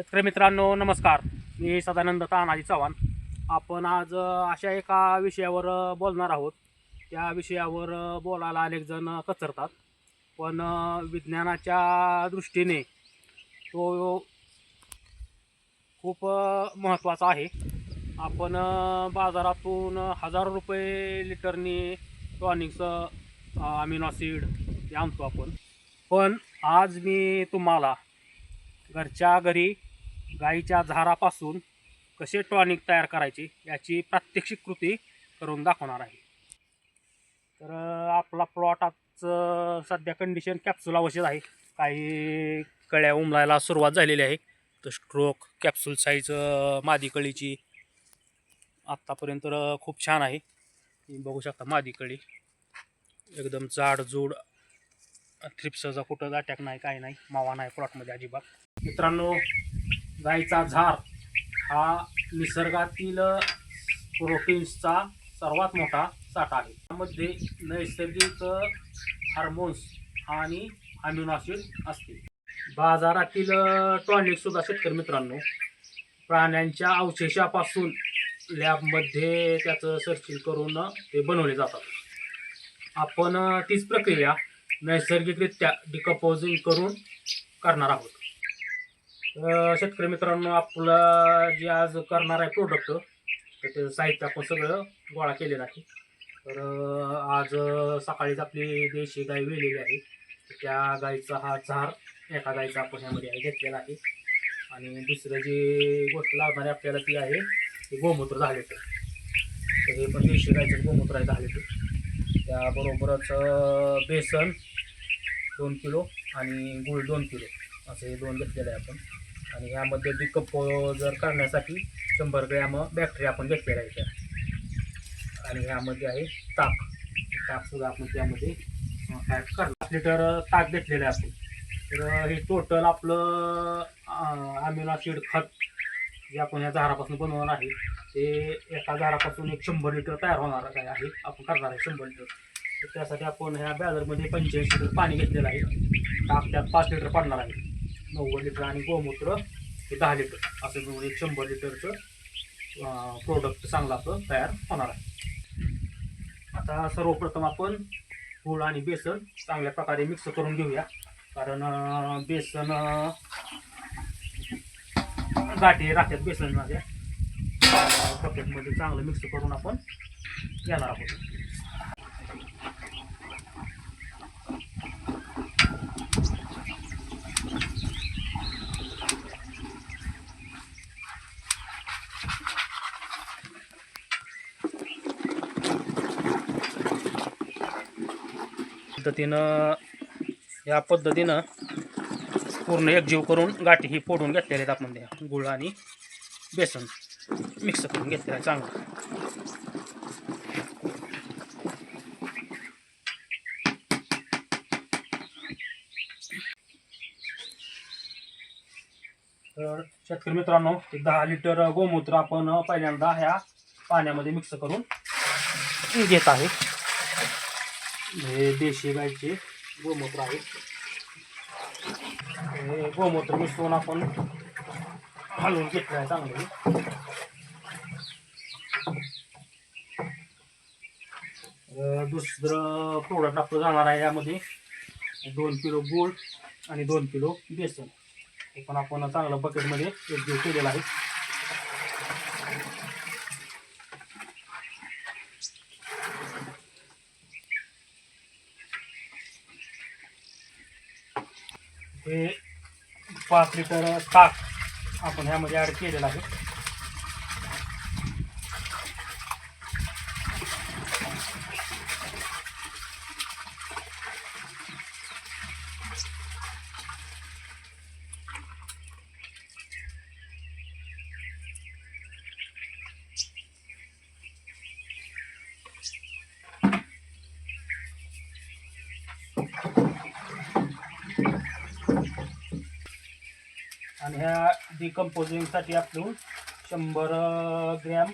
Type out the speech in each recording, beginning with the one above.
शेतकरी मित्रांनो नमस्कार. मी सदानंद तानाजी चव्हाण. आपण आज अशा एका विषयावर बोलणार आहोत. त्या विषयावर बोलायला अनेक जण कचरतात, पण विज्ञानाच्या दृष्टीने तो खूप महत्त्वाचा आहे. आपण बाजारातून हजारो रुपये लिटरनी टॉनिक्स अमिनो ॲसिड हे आणतो आपण. पण आज मी तुम्हाला घरच्या घरी गाईच्या झारापासून कसे टॉनिक तयार करायचे याची प्रात्यक्षिक कृती करून दाखवणार आहे. तर आपला प्लॉट आज सध्या कंडिशन कॅप्सूल आवश्यक आहे. काही कळ्या उमलायला सुरुवात झालेली आहे. तर स्ट्रोक कॅप्सूल साईज मादी कळीची आत्तापर्यंत खूप छान आहे. तुम्ही बघू शकता मादी कळी एकदम जाडजूड, थ्रिप्सचा कुठंच अटॅक नाही, काही नाही, मावा नाही प्लॉटमध्ये अजिबात. मित्रांनो, गाईचा झार हा निसर्गातील प्रोटीन्सचा सर्वात मोठा साठा आहे. त्यामध्ये नैसर्गिक हार्मोन्स आणि अमिनो ॲसिड असते. बाजारातील टॉनिकसुद्धा शेतकरी मित्रांनो प्राण्यांच्या अवशेषापासून लॅबमध्ये त्याचं सर्चिंग करून ते बनवले जातात. आपण तीच प्रक्रिया नैसर्गिकरित्या डिकम्पोजिंग करून करणार आहोत. शेतकरी मित्रांनो, आपलं जे आज करणार आहे प्रोडक्ट, त्याचं साहित्य आपण सगळं गोळा केलेलं आहे. तर आज सकाळीच आपली देशी गाय वेलेली आहे. त्या गाईचा हा झार एका गाईचा आपण ह्यामध्ये घेतलेला आहे. आणि दुसरं जे गोष्ट लागणार आहे आपल्याला ती आहे ते गोमूत्र 10 लिटर. तर हे पण देशी गाईचं गोमूत्र आहे 10 लिटर. त्याबरोबरच बेसन 2 किलो आणि गूळ 2 किलो असे 2 घेतलेले आहे आपण. आणि यामध्ये डिकम्पोजर करण्यासाठी 100 ग्रॅम बॅक्टेरिया आपण घेतलेला आहे. आणि ह्यामध्ये आहे ताकसुद्धा आपण त्यामध्ये ॲड करणार. 5 लिटर ताक घेतलेलं आहे आपण. तर हे टोटल आपलं अमिनो ॲसिड खत जे आपण ह्या झारापासून बनवणार आहे ते एका झारापासून 100 लिटर तयार होणार आहे. आपण करणार आहे 100 लिटर. तर त्यासाठी आपण ह्या बॅलरमध्ये 85 लिटर पाणी घेतलेलं आहे. ताक त्यात 5 लिटर पडणार आहे, 90 लिटर, आणि गोमूत्र हे 10 लिटर, असं मिळून 100 लिटरचं प्रोडक्ट चांगलं आपलं तयार होणार आहे. आता सर्वप्रथम आपण गूळ आणि बेसन चांगल्या प्रकारे मिक्स करून घेऊया. कारण बेसन गाठी राहतात बेसनमध्ये. पॅकेटमध्ये चांगलं मिक्स करून आपण घेणार आहोत. या पद्धतीनं पूर्ण एकजीव करून गाठी ही फोडून घेतलेल्या आहेत आपण. त्या गुळ आणि बेसन मिक्स करून घेतलेलं आहे चांगलं. तर शेतकरी मित्रांनो, 10 लिटर गोमूत्र आपण पहिल्यांदा ह्या पाण्यामध्ये मिक्स करून घेत आहे. हे देशी गायचे गोमूत्र आहे. हे गोमूत्र मिसळून आपण हलवून घेतलं आहे चांगलं. दुसरं प्रोडक्ट आपलं जाणार आहे यामध्ये 2 किलो गूळ आणि 2 किलो बेसन. हे पण आपण चांगलं बकेटमध्ये एकजीव केलेलं आहे. हे 5 लिटर ताक आपण ह्यामध्ये ॲड केलेलं आहे. आणि ह्या डिकम्पोजिंगसाठी आपण 100 ग्रॅम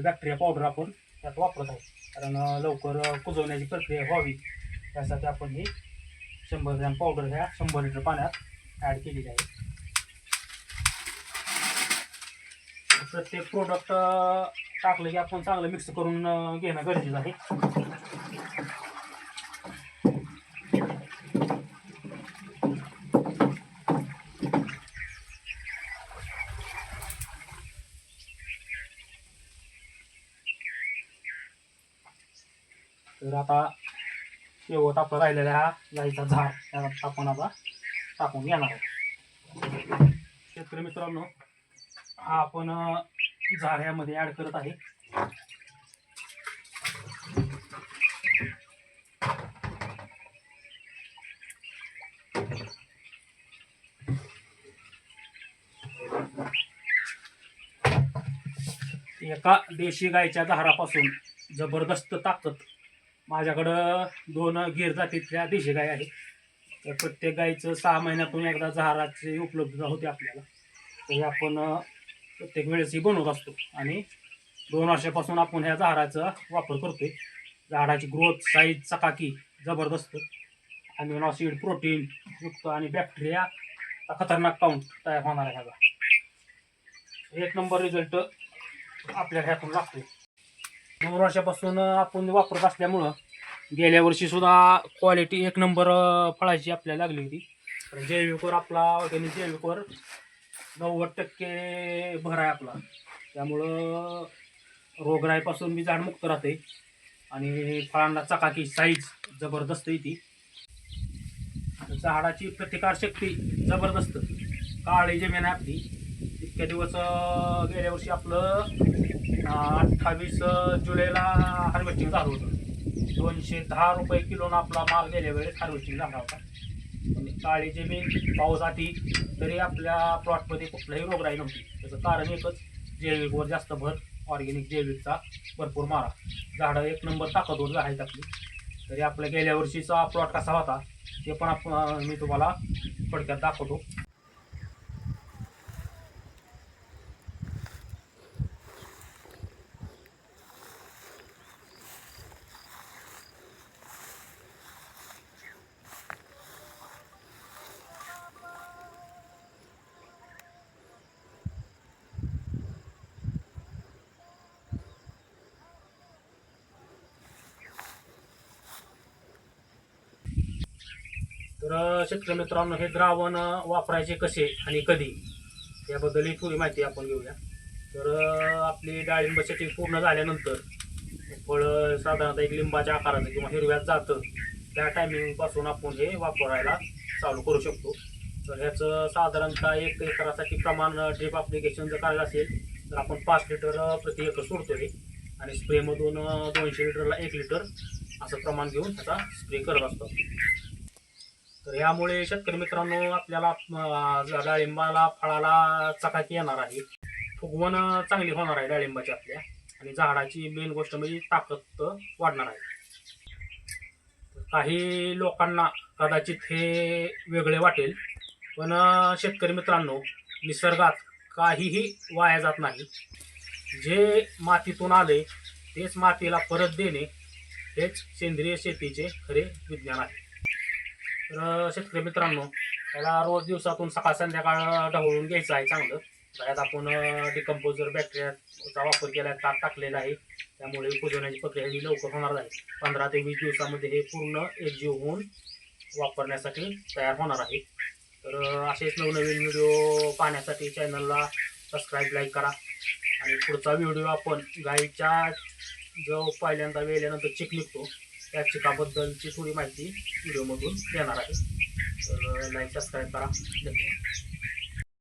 बॅक्टेरिया पावडर आपण त्यात वापरत आहोत. कारण लवकर कुजवण्याची प्रक्रिया व्हावी त्यासाठी आपण ही 100 ग्रॅम पावडर ह्या 100 लिटर पाण्यात ॲड केलेली आहे. प्रत्येक प्रोडक्ट टाकलं की आपण चांगलं मिक्स करून घेणं गरजेचं आहे. तर आता शेवट आपला राहिलेला हा गाईचा झाड त्यात आपण आता टाकून घेणार आहे. शेतकरी मित्रांनो, हा आपण झाड यामध्ये ॲड करत आहे. एका देशी गाईच्या झाडापासून जबरदस्त ताकद. माझ्याकडं 2 गीर जातीतल्या देशी गाय आहेत. तर प्रत्येक गाईचं 6 महिन्यातून एकदा झाडाची उपलब्धता होते आपल्याला. तर हे आपण प्रत्येक वेळेसही बनवत असतो आणि 2 वर्षापासून आपण ह्या झाडाचा वापर करतोय. झाडाची ग्रोथ, साईज चकाकी जबरदस्त, अमिनो ॲसिड, प्रोटीन युक्त आणि बॅक्टेरिया खतरनाक काउंट तयार होणार आहे. ह्याचा 1 नंबर रिझल्ट आपल्याला ह्यातून लागतोय. 2 वर्षापासून आपण वापरत असल्यामुळं गेल्या वर्षी सुद्धा क्वालिटी 1 नंबर फळाची आपल्याला लागली होती. जैविकवर आपला ऑर्गॅनिक जैविकवर 90% भर आहे आपला. त्यामुळं रोगराईपासून बी झाड मुक्त राहते आणि फळांना चकाकी, साईज जबरदस्त येते. झाडाची प्रतिकारशक्ती जबरदस्त. काळी जमीन आहे आपली. इतक्या दिवस गेल्या वर्षी आपलं 28 जुलैला हार्वेस्टिंग झालं होतं. 210 रुपये किलोनं आपला माल गेल्या वेळेस हार्वेस्टिंग झाला होता. काळी जमीन, पाऊस आधी तरी आपल्या प्लॉटमध्ये कुठलाही रोगराई नव्हती. त्याचं कारण एकच, जैविकवर जास्त भर, ऑर्गॅनिक जैविकचा भरपूर मारा. झाडं 1 नंबर ताकदवर आहेत आपली. तरी आपल्या गेल्या वर्षीचा प्लॉट कसा होता ते पण मी तुम्हाला थोडक्यात दाखवतो. तर शेतकरी मित्रांनो, हे द्रावण वापरायचे कसे आणि कधी याबद्दलही थोडी माहिती आपण घेऊया. तर आपली डाळिंब सेटिंग पूर्ण झाल्यानंतर फळं साधारणतः एक लिंबाच्या आकाराचं किंवा हिरव्यात जातं, त्या टायमिंगपासून आपण हे वापरायला चालू करू शकतो. तर ह्याचं साधारणतः 1 एकरासाठी प्रमाण ड्रिप ॲप्लिकेशन जर करायचं असेल तर आपण 5 लिटर प्रति एकर सोडतो हे, आणि स्प्रेमधून 200 लिटरला 1 लिटर असं प्रमाण घेऊन ह्याचा स्प्रे करत असतो. तर यामुळे शेतकरी मित्रांनो, आपल्याला डाळिंबाला, फळाला चकाकी येणार आहे, फुगवण चांगली होणार आहे डाळिंबाची आपल्या, आणि झाडाची मेन गोष्ट म्हणजे ताकद वाढणार आहे. काही लोकांना कदाचित हे वेगळे वाटेल, पण शेतकरी मित्रांनो, निसर्गात काहीही वाया जात नाही. जे मातीतून आले तेच मातीला परत देणे, हेच सेंद्रिय शेतीचे खरे विज्ञान आहे. तर शेतकरी मित्रांनो, त्याला रोज दिवसातून सकाळ संध्याकाळ ढवळून घ्यायचं आहे चांगलं. त्यात आपण डिकम्पोजर बॅक्टेरियाचा वापर केला आहे, ताक टाकलेला आहे, त्यामुळे कुजवण्याची प्रक्रिया ही लवकर होणार आहे. 15 ते 20 दिवसामध्ये हे पूर्ण एकजीव होऊन वापरण्यासाठी तयार होणार आहे. तर असेच नवनवीन व्हिडिओ पाहण्यासाठी चॅनलला सबस्क्राईब, लाईक करा. आणि पुढचा व्हिडिओ आपण गाईच्या जो पहिल्यांदा वेल्यानंतर चिक निघतो त्या चिकाबद्दलची थोडी माहिती व्हिडिओमधून देणार आहे. तर लाईक, सबस्क्राईब करा. धन्यवाद.